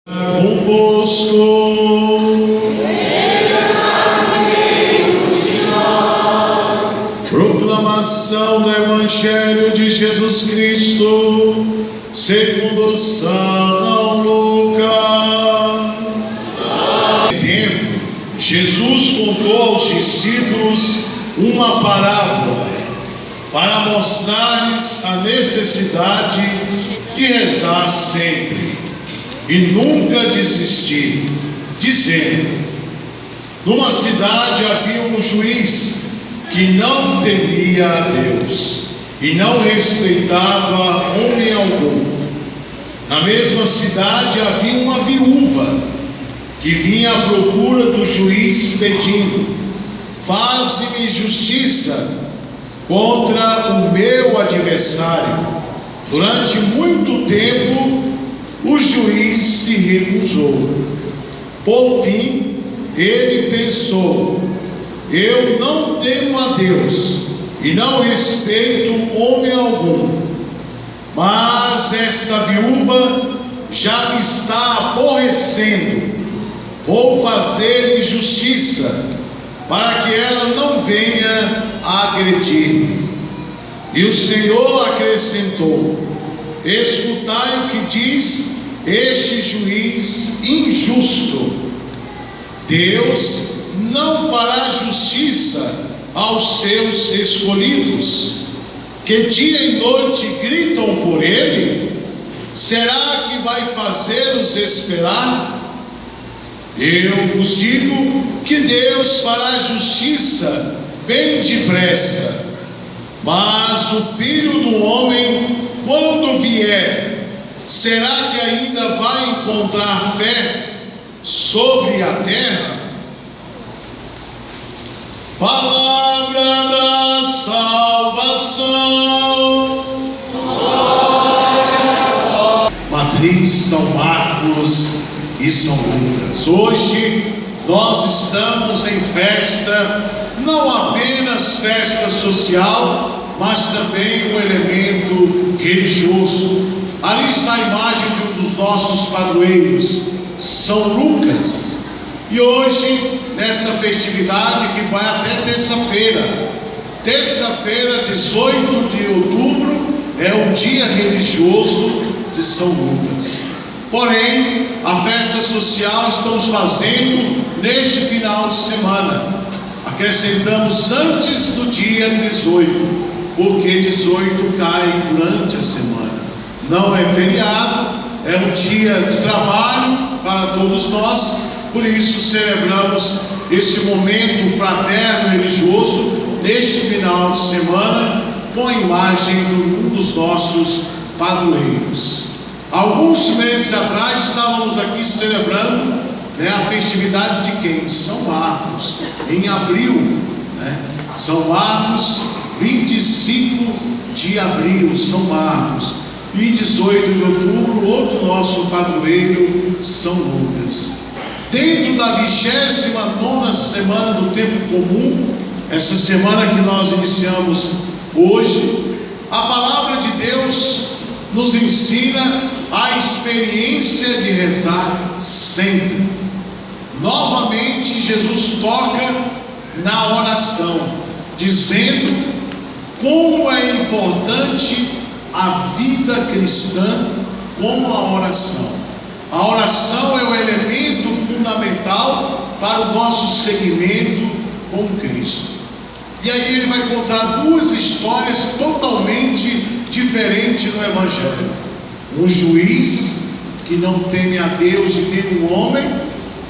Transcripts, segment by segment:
Convosco, proclamação do Evangelho de Jesus Cristo, segundo São Lucas. Tempo, Jesus contou aos discípulos uma parábola para mostrar-lhes a necessidade de rezar sempre e nunca desistir, dizendo: numa cidade havia um juiz que não temia a Deus e não respeitava homem algum. Na mesma cidade havia uma viúva que vinha à procura do juiz pedindo: faze-me justiça contra o meu adversário. Durante muito tempo o juiz se recusou. Por fim, ele pensou: eu não temo a Deus e não respeito homem algum, mas esta viúva já me está aborrecendo. Vou fazer-lhe justiça para que ela não venha a agredir-me. E o Senhor acrescentou: escutai o que diz este juiz injusto. Deus não fará justiça aos seus escolhidos, que dia e noite gritam por ele? Será que vai fazê-los esperar? Eu vos digo que Deus fará justiça bem depressa. Mas o Filho do Homem, quando vier, será que ainda vai encontrar fé sobre a terra? Palavra da salvação. Matriz São Marcos e São Lucas. Hoje nós estamos em festa, não apenas festa social, mas também um elemento religioso. Ali está a imagem de um dos nossos padroeiros, São Lucas. E hoje, nesta festividade que vai até terça-feira, 18 de outubro, é o dia religioso de São Lucas. Porém, a festa social estamos fazendo neste final de semana. Acrescentamos antes do dia 18, porque 18 cai durante a semana. Não é feriado, é um dia de trabalho para todos nós. Por isso celebramos este momento fraterno e religioso neste final de semana com a imagem de um dos nossos padroeiros. Alguns meses atrás estávamos aqui celebrando a festividade de quem? São Marcos, em abril, São Marcos, 25 de abril, São Marcos, e 18 de outubro, outro nosso padroeiro, São Lucas. Dentro da 29ª semana do tempo comum, essa semana que nós iniciamos hoje, a palavra de Deus nos ensina a experiência de rezar sempre. Novamente Jesus toca na oração, dizendo como é importante a vida cristã como a oração. A oração é o elemento fundamental para o nosso seguimento com Cristo. E aí ele vai contar duas histórias totalmente diferentes no Evangelho. Um juiz que não teme a Deus e nem o homem,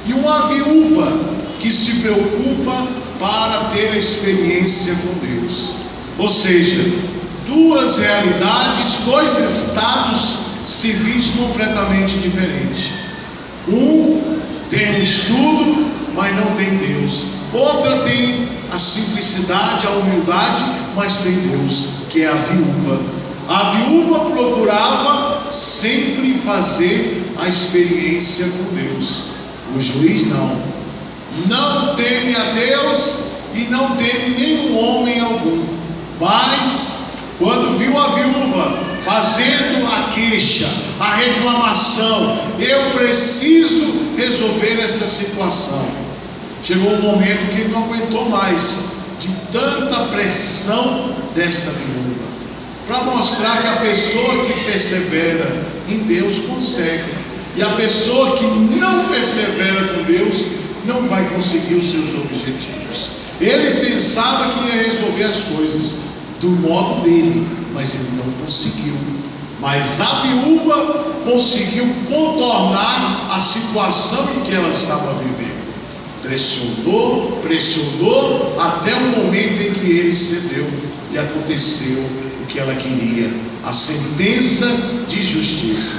e uma viúva que se preocupa para ter a experiência com Deus. Ou seja, duas realidades, dois estados civis completamente diferentes. Um tem um estudo, mas não tem Deus. Outra tem a simplicidade, a humildade, mas tem Deus, que é a viúva. A viúva procurava sempre fazer a experiência com Deus. O juiz não teme a Deus e não teme nenhum homem algum. Mas quando viu a viúva fazendo a queixa, a reclamação, eu preciso situação. Chegou um momento que ele não aguentou mais de tanta pressão dessa viúva, para mostrar que a pessoa que persevera em Deus consegue, e a pessoa que não persevera com Deus não vai conseguir os seus objetivos. Ele pensava que ia resolver as coisas do modo dele, mas ele não conseguiu. Mas a viúva conseguiu contornar a situação em que ela estava vivendo. Pressionou até o momento em que ele cedeu, e aconteceu o que ela queria, a sentença de justiça.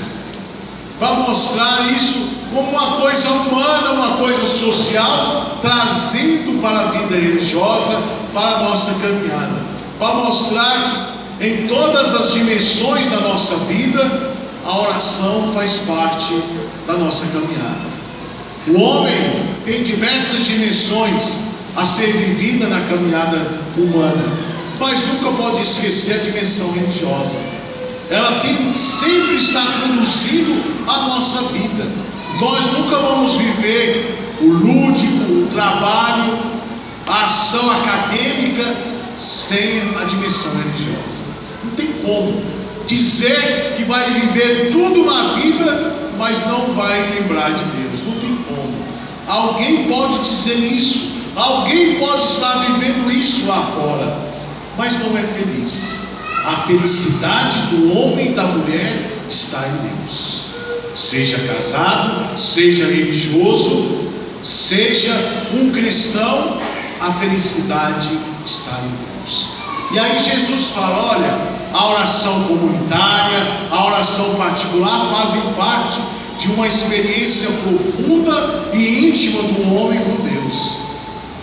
Para mostrar isso como uma coisa humana, uma coisa social, trazendo para a vida religiosa, para a nossa caminhada, para mostrar que em todas as dimensões da nossa vida, a oração faz parte da nossa caminhada. O homem tem diversas dimensões a ser vivida na caminhada humana, mas nunca pode esquecer a dimensão religiosa. Ela tem que sempre estar conduzindo a nossa vida. Nós nunca vamos viver o lúdico, o trabalho, a ação acadêmica sem a dimensão religiosa. Não tem como dizer que vai viver tudo na vida, mas não vai lembrar de Deus. Não tem como. Alguém pode dizer isso, alguém pode estar vivendo isso lá fora, mas não é feliz. A felicidade do homem e da mulher está em Deus. Seja casado, seja religioso, seja um cristão, a felicidade está em Deus. E aí Jesus fala: olha, a oração comunitária, a oração particular fazem parte de uma experiência profunda e íntima do homem com Deus.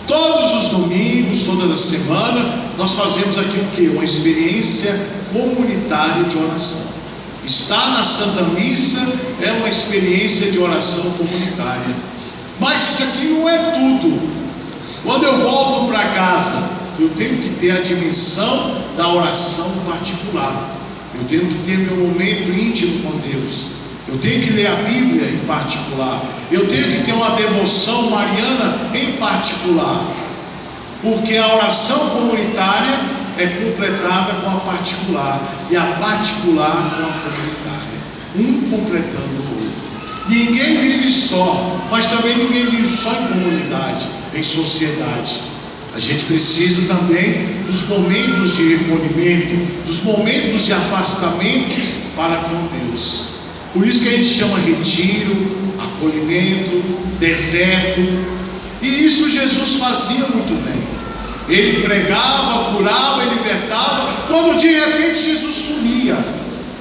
Todos os domingos, todas as semanas, nós fazemos aqui o quê? Uma experiência comunitária de oração. Estar na Santa Missa é uma experiência de oração comunitária. Mas isso aqui não é tudo. Quando eu volto para casa, eu tenho que ter a dimensão da oração particular. Eu tenho que ter meu momento íntimo com Deus. Eu tenho que ler a Bíblia em particular. Eu tenho que ter uma devoção mariana em particular. Porque a oração comunitária é completada com a particular, e a particular com a comunitária, um completando o outro. Ninguém vive só, mas também ninguém vive só em comunidade, em sociedade. A gente precisa também dos momentos de recolhimento, dos momentos de afastamento para com Deus. Por isso que a gente chama retiro, acolhimento, deserto. E isso Jesus fazia muito bem. Ele pregava, curava e libertava, quando de repente Jesus sumia.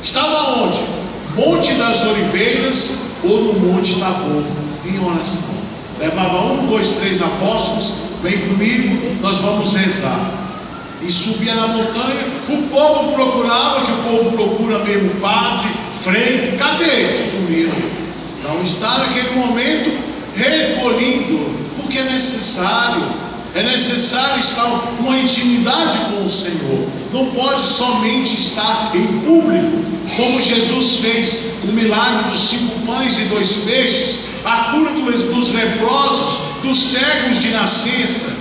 Estava onde? Monte das Oliveiras ou no Monte Tabor, em oração. Levava 1, 2, 3 apóstolos: vem comigo, nós vamos rezar. E subia na montanha, o povo procurava, que o povo procura mesmo padre, frei, cadê? Sumiram. Então está naquele momento recolhido, porque é necessário estar uma intimidade com o Senhor. Não pode somente estar em público, como Jesus fez o milagre dos 5 pães e 2 peixes, a cura dos leprosos, dos cegos de nascença.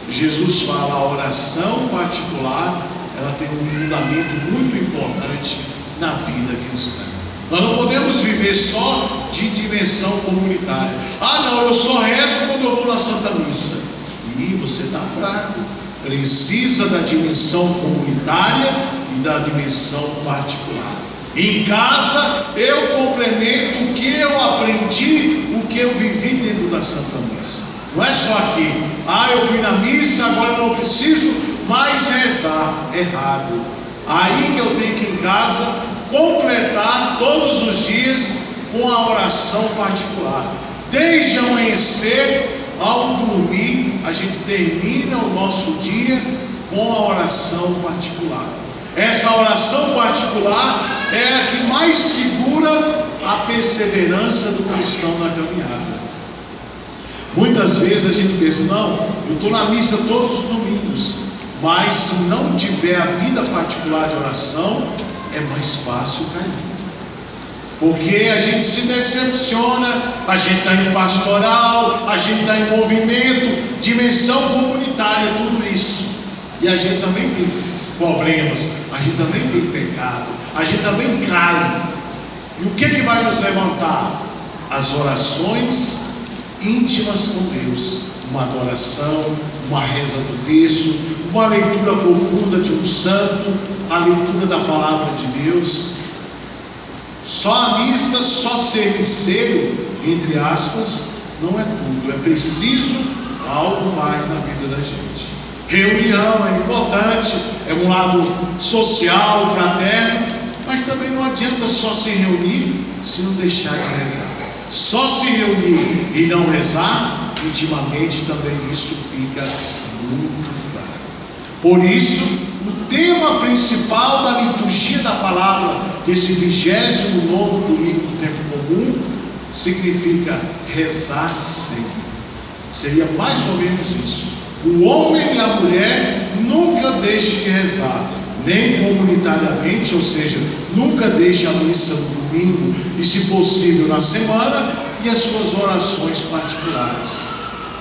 Jesus fala: a oração particular, ela tem um fundamento muito importante na vida cristã. Nós não podemos viver só de dimensão comunitária. Ah não, eu só rezo quando eu vou na Santa Missa. E você está fraco. Precisa da dimensão comunitária e da dimensão particular. Em casa eu complemento o que eu aprendi, o que eu vivi dentro da Santa Missa. Não é só aqui: ah, eu fui na missa, agora eu não preciso mais rezar. Errado. Aí que eu tenho que, em casa, completar todos os dias com a oração particular. Desde amanhecer ao dormir, a gente termina o nosso dia com a oração particular. Essa oração particular é a que mais segura a perseverança do cristão na caminhada. Muitas vezes a gente pensa: não, eu estou na missa todos os domingos, mas se não tiver a vida particular de oração, é mais fácil cair. Porque a gente se decepciona, a gente está em pastoral, a gente está em movimento, dimensão comunitária, tudo isso. E a gente também tem problemas, a gente também tem pecado, a gente também cai. E o que vai nos levantar? As orações íntimas com Deus, uma adoração, uma reza do terço, uma leitura profunda de um santo, a leitura da palavra de Deus. Só a missa, só serviceiro, entre aspas, não é tudo. É preciso algo mais na vida da gente. Reunião é importante, é um lado social, fraterno, mas também não adianta só se reunir se não deixar de rezar. Só se reunir e não rezar, intimamente também isso fica muito fraco. Por isso, o tema principal da liturgia da palavra desse 29º domingo do tempo comum significa rezar sempre. Seria mais ou menos isso. O homem e a mulher nunca deixem de rezar, nem comunitariamente, ou seja, nunca deixe a missa no domingo e, se possível, na semana, e as suas orações particulares.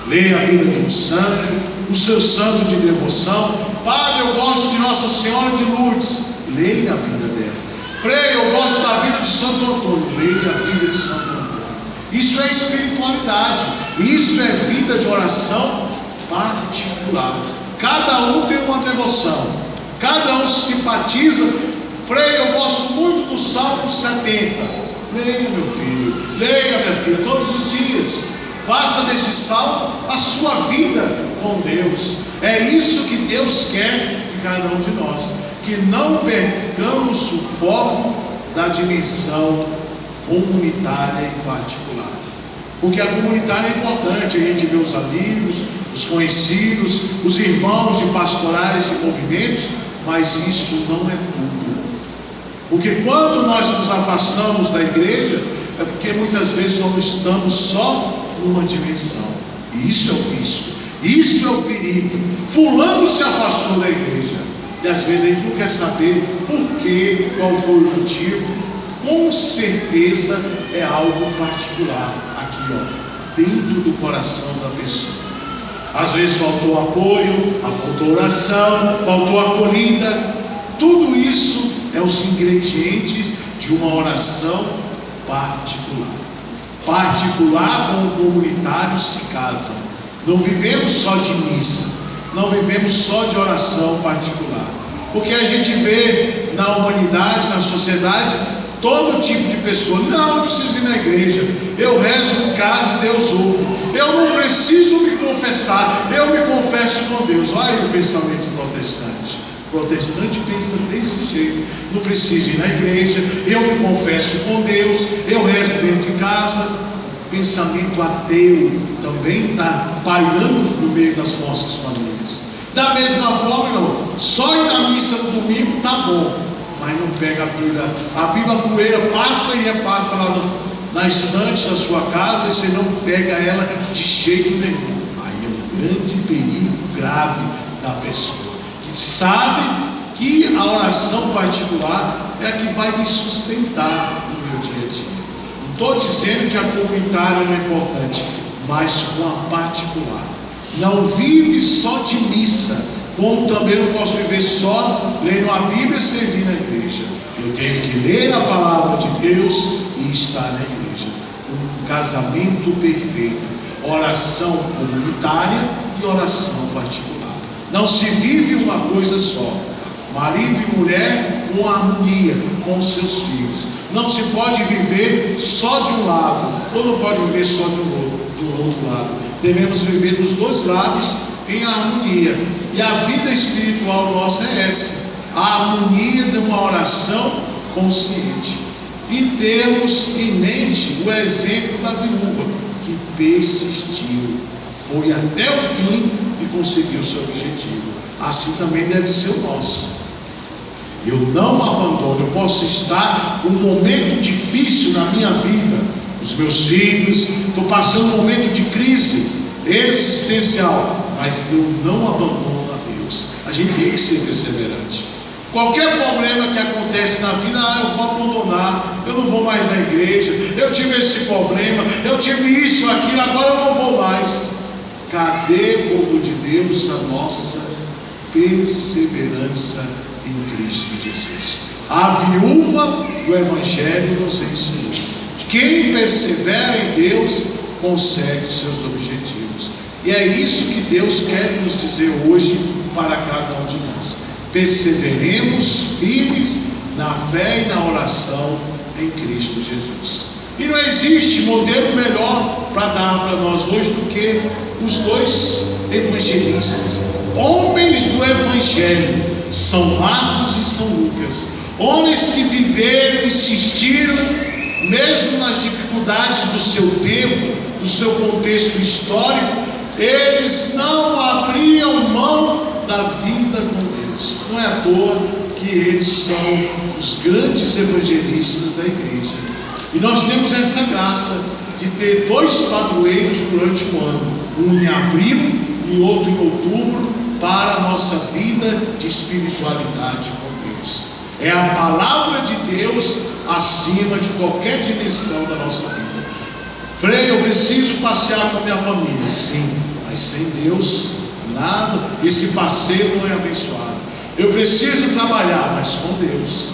Leia a vida de um santo, o seu santo de devoção. Padre, eu gosto de Nossa Senhora de Lourdes. Leia a vida dela. Frei, eu gosto da vida de Santo Antônio. Leia a vida de Santo Antônio. Isso é espiritualidade. Isso é vida de oração particular. Cada um tem uma devoção. Cada um se simpatiza. Frei, eu gosto muito do Salmo 70. Leia, meu filho. Leia, minha filha, todos os dias. Faça desse salmo a sua vida com Deus. É isso que Deus quer de cada um de nós. Que não percamos o foco da dimensão comunitária e particular. Porque a comunitária é importante. A gente vê os amigos, os conhecidos, os irmãos de pastorais, de movimentos, mas isso não é tudo. Porque quando nós nos afastamos da igreja, é porque muitas vezes nós estamos só numa dimensão. E isso é o risco, isso é o perigo. Fulano se afastou da igreja, e às vezes a gente não quer saber por quê, qual foi o motivo. Com certeza é algo particular aqui, dentro do coração da pessoa. Às vezes faltou apoio, faltou oração, faltou acolhida. Tudo isso é os ingredientes de uma oração particular. Particular com o comunitário se casam. Não vivemos só de missa, não vivemos só de oração particular. Porque a gente vê na humanidade, na sociedade, todo tipo de pessoa. Não, eu preciso ir na igreja, eu rezo em casa e Deus ouve. Eu não preciso me confessar, eu me confesso com Deus. Olha o pensamento protestante. O protestante pensa desse jeito. Não preciso ir na igreja, eu me confesso com Deus, eu rezo dentro de casa. Pensamento ateu também está pairando no meio das nossas famílias. Da mesma forma, não, só ir na missa no domingo está bom, mas não pega a Bíblia. A Bíblia poeira passa e repassa lá na estante da sua casa, e você não pega ela de jeito nenhum. Aí é um grande perigo grave da pessoa, que sabe que a oração particular é a que vai me sustentar no meu dia a dia. Não estou dizendo que a comunitária não é importante, mas com a particular. Não vive só de missa, como também não posso viver só lendo a Bíblia e servir na igreja. Eu tenho que ler a palavra de Deus e estar na igreja. Um casamento perfeito, oração comunitária e oração particular. Não se vive uma coisa só. Marido e mulher com harmonia com os seus filhos. Não se pode viver só de um lado, ou não pode viver só do outro lado. Devemos viver dos dois lados em harmonia. E a vida espiritual nossa é essa: a harmonia de uma oração consciente. E temos em mente o exemplo da viúva, que persistiu, foi até o fim e conseguiu seu objetivo. Assim também deve ser o nosso. Eu não abandono. Eu posso estar um momento difícil na minha vida, os meus filhos, estou passando um momento de crise existencial, mas eu não abandono a Deus. A gente tem que ser perseverante. Qualquer problema que acontece na vida, eu vou abandonar, eu não vou mais na igreja, eu tive esse problema, eu tive isso, aquilo, agora eu não vou mais. Cadê, povo de Deus, a nossa perseverança em Cristo Jesus? A viúva do Evangelho nos ensinou: quem persevera em Deus consegue os seus objetivos. E é isso que Deus quer nos dizer hoje para cada um de nós. Perseveremos firmes na fé e na oração em Cristo Jesus. E não existe modelo melhor para dar para nós hoje do que os dois evangelistas, homens do Evangelho, São Marcos e São Lucas, homens que viveram, insistiram, mesmo nas dificuldades do seu tempo, do seu contexto histórico, eles não abriam mão da vida com Deus. Não é à toa que eles são os grandes evangelistas da igreja. E nós temos essa graça de ter dois padroeiros durante o ano, um em abril e outro em outubro, para a nossa vida de espiritualidade com Deus. É a palavra de Deus acima de qualquer dimensão da nossa vida. Frei, eu preciso passear com a minha família. Sim, mas sem Deus, nada, esse passeio não é abençoado. Eu preciso trabalhar, mas com Deus.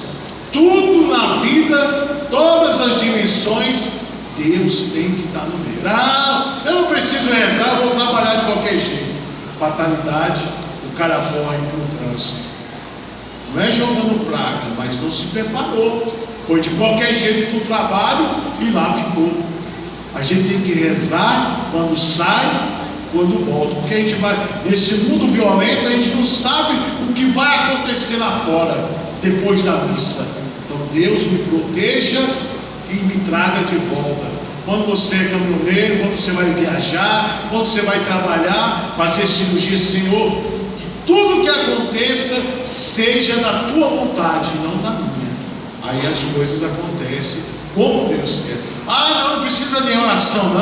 Tudo na vida, todas as dimensões, Deus tem que estar no meio. Ah, eu não preciso rezar, eu vou trabalhar de qualquer jeito. Fatalidade, o cara corre no trânsito. Não é jogando praga, mas não se preparou. Foi de qualquer jeito para o trabalho e lá ficou. A gente tem que rezar quando sai, quando volta, porque a gente vai, nesse mundo violento, a gente não sabe o que vai acontecer lá fora, depois da missa. Então Deus me proteja e me traga de volta. Quando você é caminhoneiro, quando você vai viajar, quando você vai trabalhar, fazer cirurgia, Senhor, que tudo que aconteça seja da tua vontade e não da minha. Aí as coisas acontecem como Deus quer. Ah, não precisa de oração,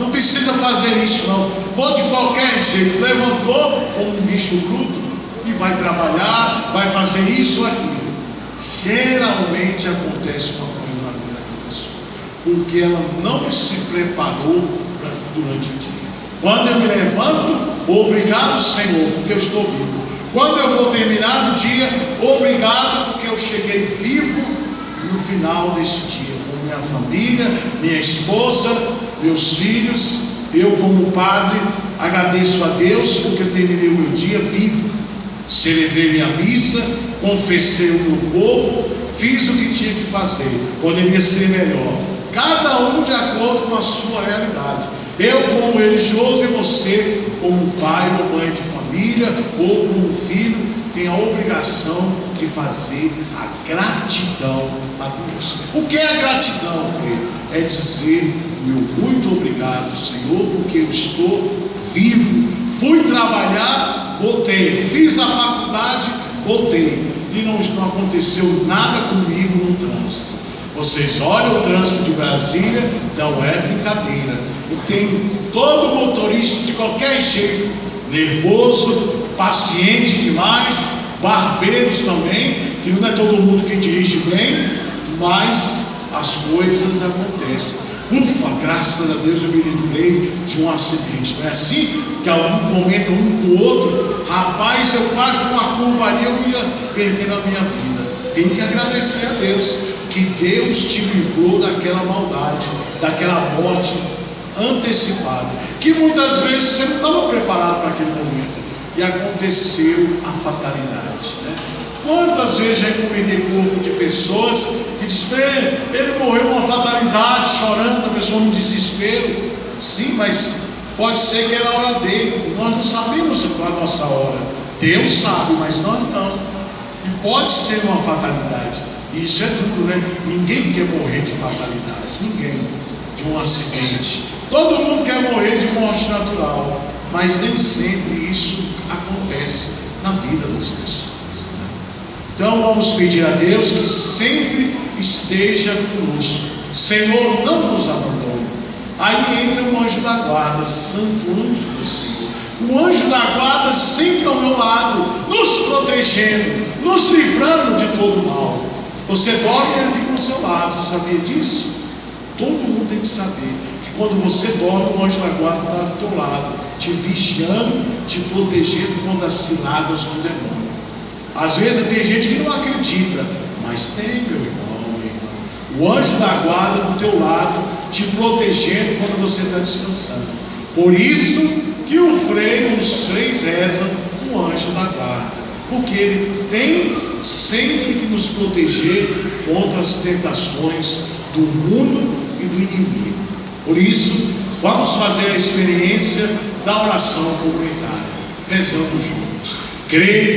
não precisa fazer isso, não. Vou de qualquer jeito. Levantou como um bicho bruto e vai trabalhar, vai fazer isso ou aquilo. Geralmente acontece uma coisa na vida da pessoa, porque ela não se preparou durante o dia. Quando eu me levanto, obrigado, Senhor, porque eu estou vivo. Quando eu vou terminar o dia, obrigado, porque eu cheguei vivo no final desse dia, com minha família, minha esposa, meus filhos. Eu, como padre, agradeço a Deus porque eu terminei o meu dia vivo. Celebrei minha missa, confessei o meu povo, fiz o que tinha que fazer. Poderia ser melhor, cada um de acordo com a sua realidade. Eu como religioso e você como pai ou mãe de família ou como filho tem a obrigação de fazer a gratidão a Deus. O que é a gratidão, filho? É dizer meu muito obrigado, Senhor, porque eu estou vivo. Fui trabalhar, voltei. Fiz a faculdade, voltei. E não aconteceu nada comigo no trânsito. Vocês olham o trânsito de Brasília, não é brincadeira. E tem todo motorista de qualquer jeito, nervoso, paciente demais, barbeiros também, que não é todo mundo que dirige bem, mas as coisas acontecem. Ufa, graças a Deus eu me livrei de um acidente. Não é assim que alguns comentam um com o outro? Rapaz, eu quase numa curva ali, eu ia perder a minha vida. Tem que agradecer a Deus, que Deus te livrou daquela maldade, daquela morte antecipada, que muitas vezes você não estava preparado para aquele momento, e aconteceu a fatalidade, né? Quantas vezes já encomendei corpo de pessoas que dizem, ele morreu uma fatalidade, chorando, a pessoa no desespero. Sim, mas pode ser que era a hora dele. Nós não sabemos a nossa hora. Deus sabe, mas nós não. E pode ser uma fatalidade. E isso é duro, né? Ninguém quer morrer de fatalidade. Ninguém. De um acidente. Todo mundo quer morrer de morte natural. Mas nem sempre isso acontece na vida das pessoas. Então vamos pedir a Deus que sempre esteja conosco. Senhor, não nos abandone. Aí entra o anjo da guarda, santo anjo do Senhor, O anjo da guarda sempre ao meu lado, nos protegendo, nos livrando de todo mal. Você dorme e ele fica ao seu lado. Você sabia disso? Todo mundo tem que saber que quando você dorme, o anjo da guarda está do teu lado, te vigiando, te protegendo contra as ciladas do demônio. Às vezes tem gente que não acredita, mas tem, meu irmão, minha irmã. O anjo da guarda do teu lado, te protegendo quando você está descansando. Por isso que os freis rezam o anjo da guarda, porque ele tem sempre que nos proteger contra as tentações do mundo e do inimigo. Por isso, vamos fazer a experiência da oração comunitária, rezando juntos. Creio